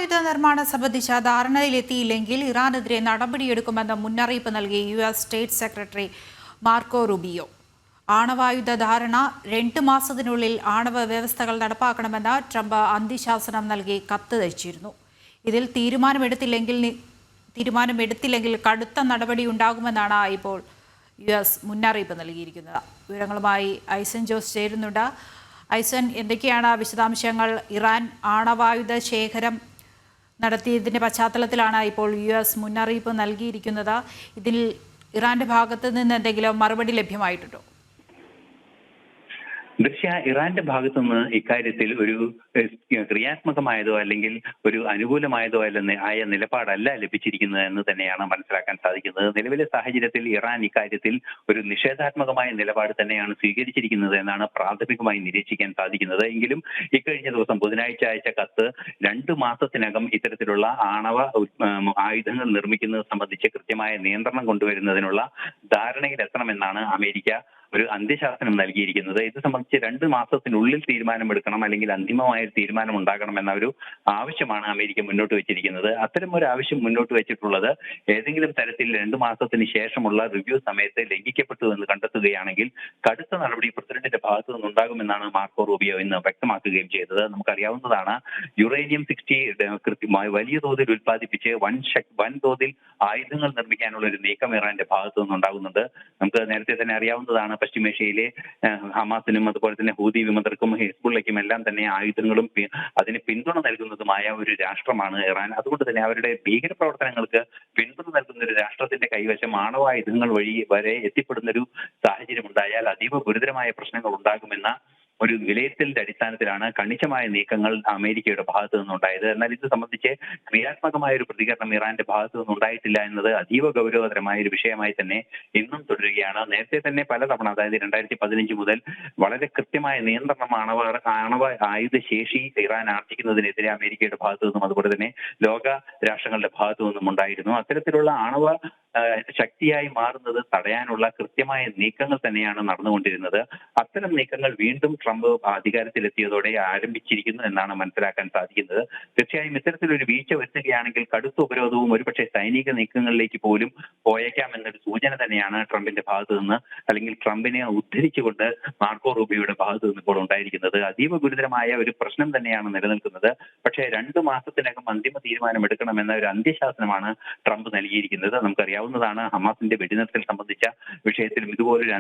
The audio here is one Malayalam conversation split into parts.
ആണവായുധ നിർമ്മാണം സംബന്ധിച്ച ധാരണയിലെത്തിയില്ലെങ്കിൽ ഇറാനെതിരെ നടപടിയെടുക്കുമെന്ന് മുന്നറിയിപ്പ് നൽകി US state secretary Marco Rubio. ആണവായുധ ധാരണ 2 മാസത്തിനുള്ളിൽ ആണവ വ്യവസ്ഥകൾ നടപ്പാക്കണമെന്ന് ട്രംപ് അന്ത്യശാസനം നൽകി കത്ത് അയച്ചിരുന്നു. ഇതിൽ തീരുമാനമെടുത്തില്ലെങ്കിൽ കടുത്ത നടപടി ഉണ്ടാകുമെന്നാണ് ഇപ്പോൾ US മുന്നറിയിപ്പ് നൽകിയിരിക്കുന്നത്. വിവരങ്ങളുമായി ഐസൻ ജോസ് ചേരുന്നുണ്ട്. ഐസൻ, എന്തൊക്കെയാണ് വിശദാംശങ്ങൾ? ഇറാൻ ആണവായുധ ശേഖരം നടത്തിയതിന്റെ പശ്ചാത്തലത്തിലാണ് ഇപ്പോൾ US മുന്നറിയിപ്പ് നൽകിയിരിക്കുന്നത്. ഇതിൽ ഇറാന്റെ ഭാഗത്ത് നിന്ന് എന്തെങ്കിലും മറുപടി ലഭ്യമായിട്ടുണ്ടോ? ഇറാന്റെ ഭാഗത്തുനിന്ന് ഇക്കാര്യത്തിൽ ഒരു ക്രിയാത്മകമായതോ അല്ലെങ്കിൽ ഒരു അനുകൂലമായതോ ആയ നിലപാടല്ല ലഭിച്ചിരിക്കുന്നത് എന്ന് തന്നെയാണ് മനസ്സിലാക്കാൻ സാധിക്കുന്നത്. നിലവിലെ സാഹചര്യത്തിൽ ഇറാൻ ഇക്കാര്യത്തിൽ ഒരു നിഷേധാത്മകമായ നിലപാട് തന്നെയാണ് സ്വീകരിച്ചിരിക്കുന്നത് എന്നാണ് പ്രാഥമികമായി നിരീക്ഷിക്കാൻ സാധിക്കുന്നത്. എങ്കിലും ഇക്കഴിഞ്ഞ ദിവസം ബുധനാഴ്ച അയച്ച കത്ത് 2 മാസത്തിനകം ഇത്തരത്തിലുള്ള ആണവ ആയുധങ്ങൾ നിർമ്മിക്കുന്നത് സംബന്ധിച്ച് കൃത്യമായ നിയന്ത്രണം കൊണ്ടുവരുന്നതിനുള്ള ധാരണയിലെത്തണമെന്നാണ് അമേരിക്ക ഒരു അന്ത്യശാസനം നൽകിയിരിക്കുന്നത്. ഇത് സംബന്ധിച്ച് 2 മാസത്തിനുള്ളിൽ തീരുമാനമെടുക്കണം, അല്ലെങ്കിൽ അന്തിമമായ ഒരു തീരുമാനം ഉണ്ടാകണമെന്ന ഒരു ആവശ്യമാണ് അമേരിക്ക മുന്നോട്ട് വെച്ചിരിക്കുന്നത്. അത്തരം ഒരു ആവശ്യം മുന്നോട്ട് വെച്ചിട്ടുള്ളത് ഏതെങ്കിലും തരത്തിൽ 2 മാസത്തിന് ശേഷമുള്ള റിവ്യൂ സമയത്ത് ലംഘിക്കപ്പെട്ടു എന്ന് കണ്ടെത്തുകയാണെങ്കിൽ കടുത്ത നടപടി പ്രസിഡന്റിന്റെ ഭാഗത്തു നിന്നുണ്ടാകുമെന്നാണ് മാർക്കോ റൂബിയോ ഇന്ന് വ്യക്തമാക്കുകയും ചെയ്തത്. നമുക്കറിയാവുന്നതാണ്, യുറേനിയം 60 കൃത്യമായി വലിയ തോതിൽ ഉൽപ്പാദിപ്പിച്ച് വൻതോതിൽ ആയുധങ്ങൾ നിർമ്മിക്കാനുള്ള ഒരു നീക്കം ഇറാന്റെ ഭാഗത്തു നിന്നുണ്ടാകുന്നുണ്ട്. നമുക്ക് നേരത്തെ തന്നെ അറിയാവുന്നതാണ്, പശ്ചിമേഷ്യയിലെ ഹമാസിനും അതുപോലെ തന്നെ ഹൂതി വിമതർക്കും ഹിസ്ബുള്ളയ്ക്കും എല്ലാം തന്നെ ആയുധങ്ങളും അതിന് പിന്തുണ നൽകുന്നതുമായ ഒരു രാഷ്ട്രമാണ് ഇറാൻ. അതുകൊണ്ട് തന്നെ അവരുടെ ഭീകരപ്രവർത്തനങ്ങൾക്ക് പിന്തുണ നൽകുന്ന ഒരു രാഷ്ട്രത്തിന്റെ കൈവശം ആണവായുധങ്ങൾ വഴി വരെ എത്തിപ്പെടുന്ന ഒരു സാഹചര്യം ഉണ്ടായാൽ അതീവ ഗുരുതരമായ പ്രശ്നങ്ങൾ ഉണ്ടാകുമെന്ന ഒരു വിലയിരുത്തലിന്റെ അടിസ്ഥാനത്തിലാണ് കണിശമായ നീക്കങ്ങൾ അമേരിക്കയുടെ ഭാഗത്തു നിന്നുണ്ടായത്. എന്നാൽ ഇത് സംബന്ധിച്ച് ക്രിയാത്മകമായ ഒരു പ്രതികരണം ഇറാന്റെ ഭാഗത്തു നിന്നുണ്ടായിട്ടില്ല എന്നത് അതീവ ഗൗരവതരമായ ഒരു വിഷയമായി തന്നെ ഇന്നും തുടരുകയാണ്. നേരത്തെ തന്നെ പലതവണ, അതായത് 2015 മുതൽ വളരെ കൃത്യമായ നിയന്ത്രണം ആണവ ആയുധ ശേഷി ഇറാൻ ആർജിക്കുന്നതിനെതിരെ അമേരിക്കയുടെ ഭാഗത്തു നിന്നും അതുപോലെ തന്നെ ലോക രാഷ്ട്രങ്ങളുടെ ഭാഗത്തു നിന്നും ഉണ്ടായിരുന്നു. അത്തരത്തിലുള്ള ആണവ ശക്തിയായി മാറുന്നത് തടയാനുള്ള കൃത്യമായ നീക്കങ്ങൾ തന്നെയാണ് നടന്നുകൊണ്ടിരുന്നത്. അത്തരം നീക്കങ്ങൾ വീണ്ടും ട്രംപ് അധികാരത്തിലെത്തിയതോടെ ആരംഭിച്ചിരിക്കുന്നു എന്നാണ് മനസ്സിലാക്കാൻ സാധിക്കുന്നത്. തീർച്ചയായും ഇത്തരത്തിലൊരു വീഴ്ച വരുത്തുകയാണെങ്കിൽ കടുത്ത ഉപരോധവും ഒരുപക്ഷെ സൈനിക നീക്കങ്ങളിലേക്ക് പോലും പോയേക്കാമെന്നൊരു സൂചന തന്നെയാണ് ട്രംപിന്റെ ഭാഗത്തു നിന്ന്, അല്ലെങ്കിൽ ട്രംപിനെ ഉദ്ധരിച്ചുകൊണ്ട് മാർക്കോ റൂബിയോയുടെ ഭാഗത്തു നിന്ന് ഇപ്പോൾ ഉണ്ടായിരിക്കുന്നത്. അതീവ ഗുരുതരമായ ഒരു പ്രശ്നം തന്നെയാണ് നിലനിൽക്കുന്നത്. പക്ഷേ 2 മാസത്തിനകം അന്തിമ തീരുമാനം എടുക്കണമെന്ന ഒരു അന്ത്യശാസനമാണ് ട്രംപ് നൽകിയിരിക്കുന്നത്. നമുക്കറിയാവുന്നതാണ്, ഹമാസിന്റെ വെടിനിർത്തൽ സംബന്ധിച്ച വിഷയത്തിലും ഇതുപോലൊരു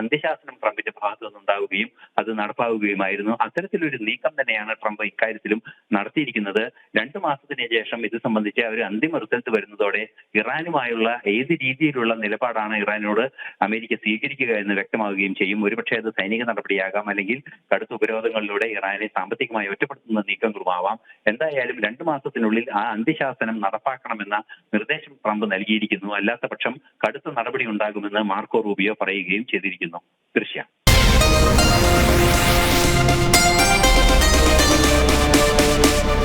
അന്ത്യശാസനം ട്രംപിന്റെ ഭാഗത്തു നിന്നുണ്ടാവുകയും അത് നടപ്പാവുകയുമായിരുന്നു. അത്തരത്തിലൊരു നീക്കം തന്നെയാണ് ട്രംപ് ഇക്കാര്യത്തിലും നടത്തിയിരിക്കുന്നത്. 2 മാസത്തിന് ശേഷം ഇത് സംബന്ധിച്ച് ഒരു അന്തിമ റിസൾട്ട് വരുന്നതോടെ ഇറാനുമായുള്ള ഏത് രീതിയിലുള്ള നിലപാടാണ് ഇറാനോട് അമേരിക്ക സ്വീകരിക്കുക എന്ന് വ്യക്തമാവുകയും ചെയ്യും. ഒരുപക്ഷെ അത് സൈനിക നടപടിയാകാം, അല്ലെങ്കിൽ കടുത്ത ഉപരോധങ്ങളിലൂടെ ഇറാനെ സാമ്പത്തികമായി ഒറ്റപ്പെടുത്തുന്ന നീക്കങ്ങളുമാവാം. എന്തായാലും 2 മാസത്തിനുള്ളിൽ ആ അന്ത്യശാസനം നടപ്പാക്കണമെന്ന നിർദ്ദേശം ട്രംപ് നൽകിയിരിക്കുന്നു. അല്ലാത്ത പക്ഷം കടുത്ത നടപടി ഉണ്ടാകുമെന്ന് മാർക്കോ റൂബിയോ പറയുകയും ചെയ്തിരിക്കുന്നു.